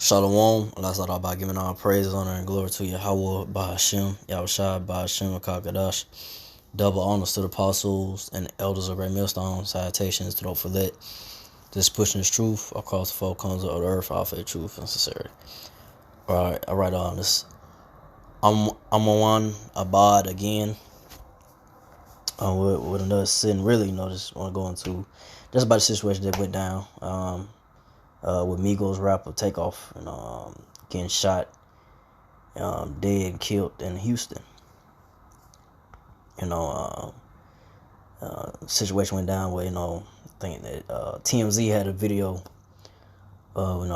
Shalom, Allah start out by giving all praise, honor, and glory to Yahweh, Bahashim, Yahushua, Bahashim, Kakadash. Double honors to the apostles and the elders of Great Millstone. Salutations to the for that. Just pushing this truth across the four corners of the earth, all faith, truth, and sincerity. Alright, on this. I'm on one Abad again. With another sin, really, just want to go into just about the situation that went down. With Migos rapper Takeoff, getting shot, dead and killed in Houston. Situation went down where, I think that TMZ had a video of,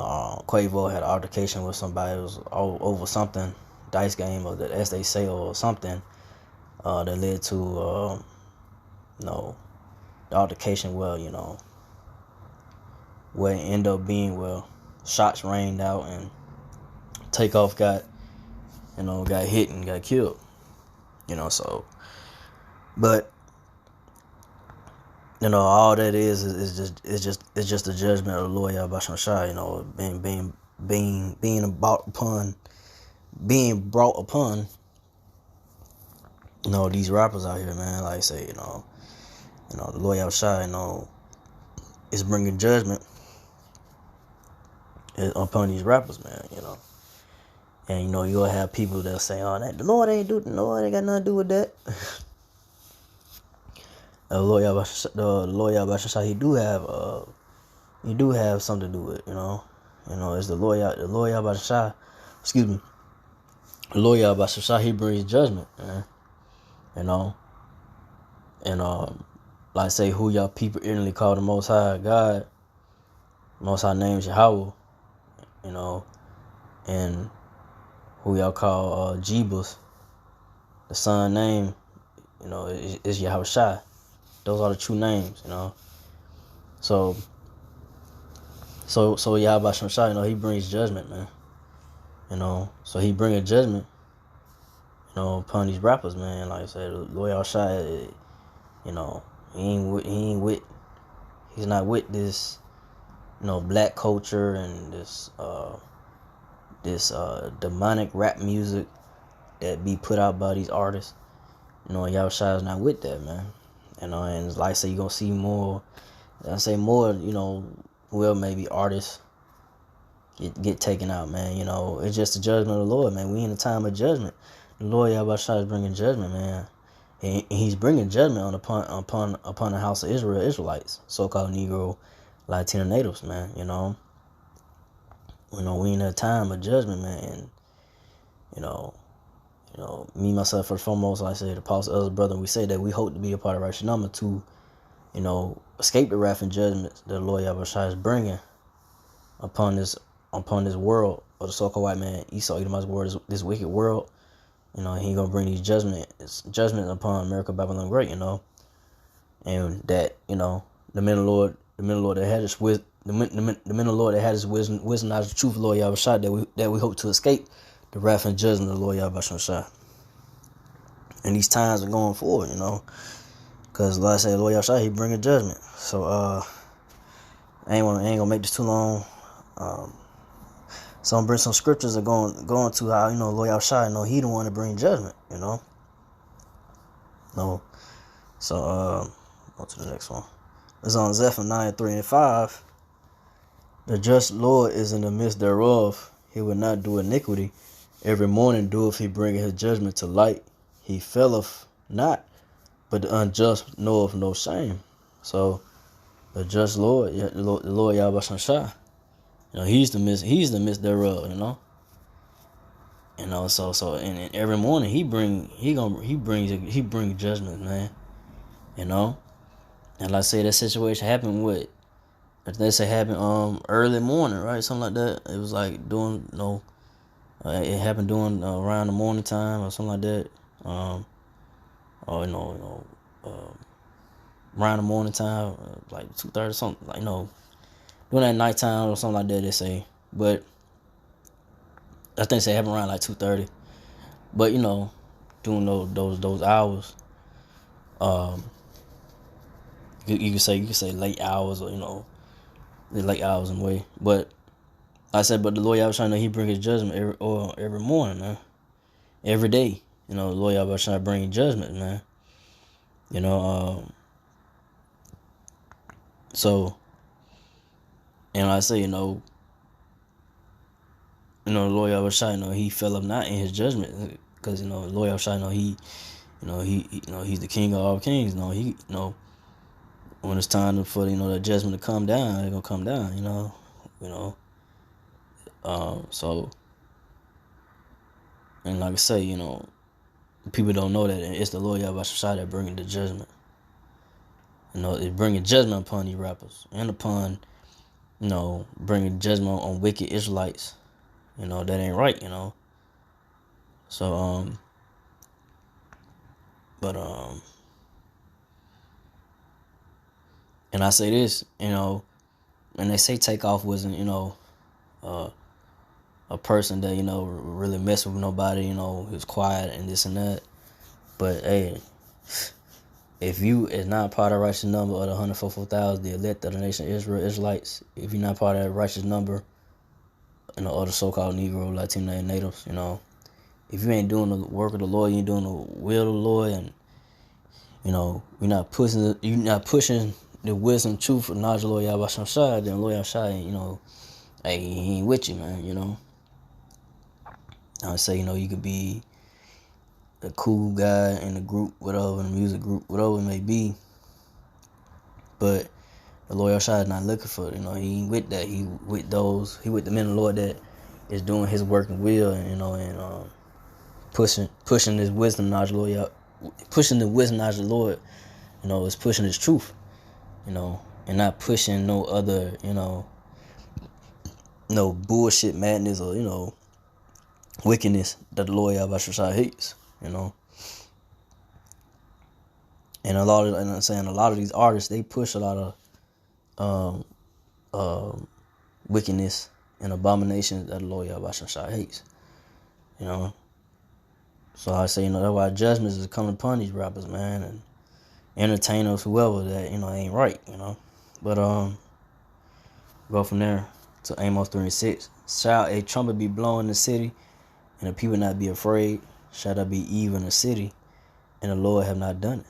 Quavo had an altercation with somebody. It was over something, dice game or the Estee sale or something, that led to, the altercation where it ended up being, shots rained out and Takeoff got hit and got killed, but all that is just the judgment of the Lord Yahweh Shai, being brought upon these rappers out here, man. Like I say, the Lord Yahweh Shai, is bringing judgment upon these rappers, man. And you'll have people that say, "Oh, that the Lord ain't got nothing to do with that." The Lord Yahweh Shai, he do have something to do with it, It's the Lord Yahweh Shai, excuse me, the Lord Yahweh Shai, he brings judgment, man. And like I say, who y'all people instantly call the Most High God, Most High name is Yahweh, and who y'all call Jebus, the son name, is Yahweh Shai. Those are the true names, So Yahweh Shai, he brings judgment, man. So he bringing judgment, upon these rappers, man. Like I said, Lord Yahweh Shai, he's not with this, black culture and this demonic rap music that be put out by these artists. Yahweh Shai is not with that, man. And like I say, you're gonna see more. Maybe artists get taken out, man. It's just the judgment of the Lord, man. We in a time of judgment. The Lord Yahweh Shai is bringing judgment, man. And he's bringing judgment upon the house of Israelites, so-called Negro, Latino natives, man. We in a time of judgment, man. And me, myself, first and foremost, like I say, the apostle, other brother, we say that we hope to be a part of Righteous Number to, escape the wrath and judgment that the Lord Yahweh Shai is bringing upon this world of the so-called white man, Esau, Edomite's world, this wicked world. He gonna bring these judgment upon America, Babylon Great, and that the men of the Lord that had his wisdom, the men of the Lord that had his wisdom, knowledge, the truth of the Lord Yahweh Shai, that we hope to escape the wrath and judgment of the Lord Yahweh Shai. And these times are going forward, because like I said, Lord Yahweh Shai, he bringing judgment. So I ain't gonna make this too long. So I'm bring some scriptures that going to how Lord Yahweh Shai, he the one to bring judgment, No. So on to the next one. It's on Zephaniah 3:5. The just Lord is in the midst thereof. He will not do iniquity. Every morning doeth he bring his judgment to light. He faileth not, but the unjust knoweth no shame. So the just Lord, the Lord Yahweh Shai, he's the midst thereof, So and every morning he brings judgment, man. And like I say, that situation happened early morning, right? Something like that. It was like it happened during around the morning time or something like that. Around the morning time, like 2:30 something, like during that nighttime or something like that, they say. But I think they happened around like 2:30. But during those hours, you could say late hours, or the late hours in a way. But I said, but the Lord Yahushua, he bring his judgment every morning, man. Every day. The Lord Yahushua bring judgment, man. So, and like I say, the Lord Yahushua, he fell up not in his judgment, because the Lord Yahushua, he's the King of all kings. He, when it's time for the judgment to come down, it's gonna come down. So, and like I say, people don't know that it's the Lord Yahushua that bringing the judgment. It's bringing judgment upon these rappers and upon, bringing judgment on wicked Israelites. That ain't right. So but and I say this, and they say Takeoff wasn't, a person that really messed with nobody. He was quiet and this and that. But hey, if you is not part of the righteous number of the 144,000, the elect of the nation of Israel, Israelites, if you're not part of that righteous number, of the so-called Negro, Latino, and natives, if you ain't doing the work of the Lord, you ain't doing the will of the Lord, and you're not pushing the wisdom, truth, and knowledge of the Lord Yahweh Shai, then Lord Yahweh, hey, he ain't with you, man. I would say, you could be a cool guy in the group, whatever, in the music group, whatever it may be, but the Lord Yahweh is not looking for it. He ain't with that. He with the men of the Lord that is doing his work and will, and pushing his wisdom, knowledge of the Lord, pushing the wisdom, knowledge of the Lord, is pushing his truth, and not pushing no other, no bullshit, madness, or, wickedness that the Lord Yahweh hates, And a lot of these artists, they push a lot of wickedness and abominations that the Lord Yahweh hates, So I say, that's why judgments is coming upon these rappers, man, and entertainers, whoever that, ain't right, But go from there to Amos 3:6. Shall a trumpet be blown in the city, and the people not be afraid? Shall there be evil in the city, and the Lord have not done it?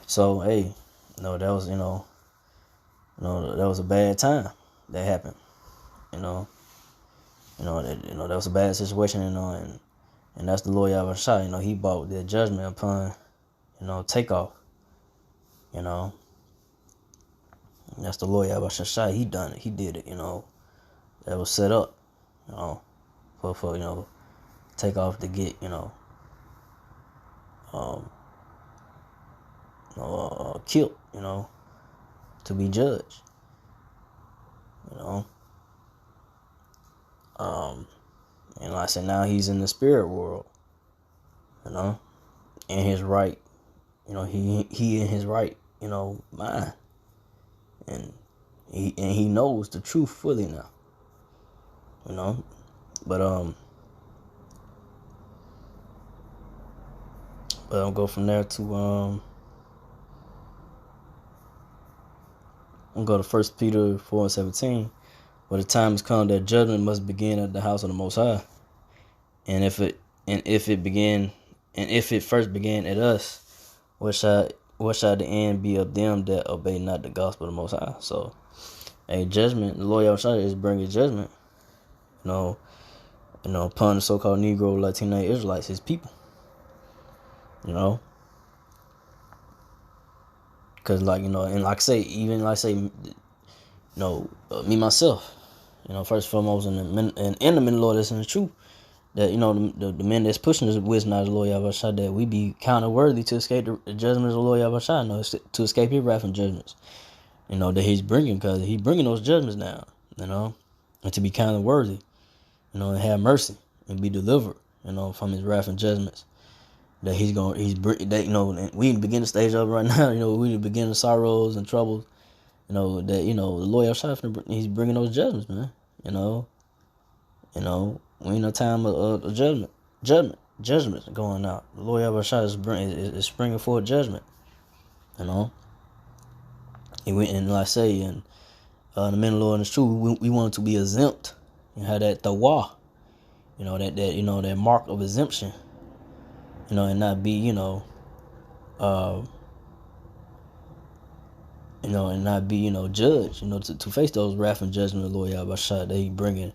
So hey, that was that was a bad time that happened. That was a bad situation, and that's the Lord Yahweh Shai. He brought that judgment upon, Takeoff. That's the Lord Yahweh Shai. He done it. He did it. That was set up. For Takeoff to get killed. To be judged. And like I said, now he's in the spirit world. In his right. He in his right. Mind. And he knows the truth fully now. But I'll go from there to I'll go to 1 Peter 4:17. But the time has come that judgment must begin at the house of the Most High. And if it first began at us, what shall the end be of them that obey not the gospel of the Most High? So, a judgment, the Lord Yahweh is bringing judgment, upon the so-called Negro, Latino, Israelites, his people. Because and like I say, even like I say, me myself, first and foremost, and the men of the Lord that's in the truth, that the men that's pushing this wisdom out of the Lord Yahweh, that we be counted worthy to escape the judgments of the Lord Yahweh, to escape his wrath and judgments, that he's bringing, because he's bringing those judgments down, and to be counted worthy, and have mercy and be delivered, from his wrath and judgments. That and we in the beginning stage of it right now. We in the beginning of sorrows and troubles. The Lord Yahweh, he's bringing those judgments, man. We in a time of judgment going out. The Lord Yahweh is springing forth judgment. He went, and like I say, and the men of the Lord and the truth, we wanted to be exempt and have that tawah, that mark of exemption, and not be, and not be, judged, to face those wrath and judgment of the Lord Yahweh Shai that he bringing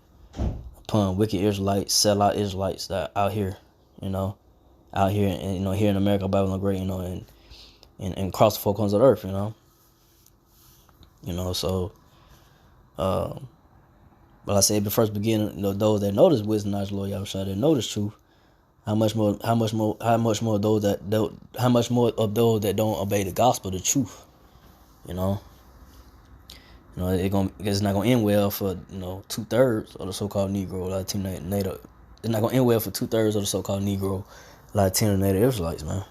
upon wicked Israelites, sellout Israelites that out here, out here, and, here in America, Babylon Great, and across the four corners of the earth, so, but I said, the first beginning, those that know this wisdom, knowledge, Lord Yahweh Shai, that know this truth, how much more of those that don't obey the gospel, the truth, it's not gonna end well for 2/3 of the so-called Negro, Latino, Native. It's not gonna end well for 2/3 of the so-called Negro, Latino, Native Israelites, man.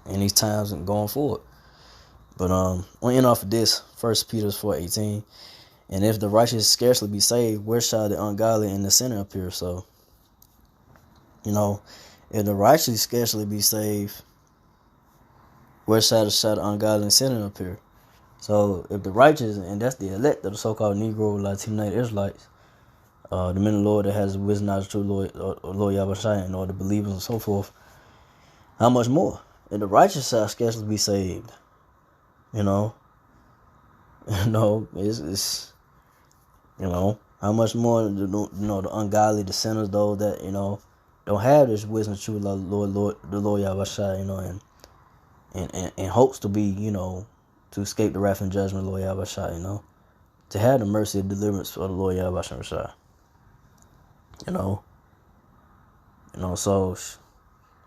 In these times and going forward. But we'll end off of this. 1 Peter 4:18. And if the righteous scarcely be saved, where shall the ungodly and the sinner appear? So, if the righteous scarcely be saved, where shall the ungodly and sinner appear? So, if the righteous, and that's the elect of the so-called Negro, Latino, Native Israelites, the men of the Lord that has wisdom, knowledge, true Lord Yahweh Shai, and all the believers and so forth, how much more? If the righteous shall scarcely be saved, it's how much more the ungodly, the sinners, those that don't have this wisdom, true the Lord Yahweh Shai, and hopes to be to escape the wrath and judgment of the Lord Yahweh Shai, to have the mercy and deliverance of the Lord Yahweh Shai, so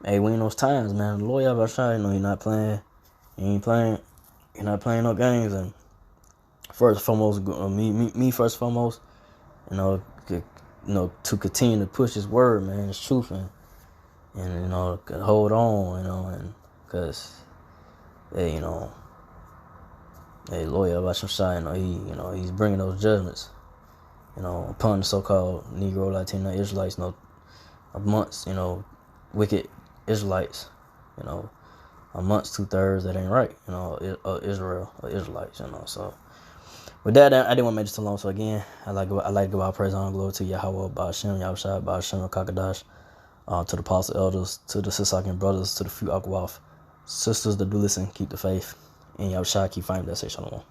hey, we in those times, man. The Lord Yahweh Shai, he's not playing, he's not playing no games. And first and foremost, me first and foremost, to continue to push His word, man, His truth, and hold on, and because hey, Lord Yahweh Shai, he's bringing those judgments, upon the so-called Negro, Latino, Israelites, amongst wicked Israelites, amongst 2/3 that ain't right, Israel or Israelites, So with that, I didn't want to make this too long. So again, I like to give all praise, honor, and glory to Yahweh, Ba'ashem, Yahushua, Ba'ashem, Kakadash, to the apostle elders, to the Sisakin brothers, to the few Akwaf sisters that do listen, keep the faith, and Yahushua keep fighting that say shalom.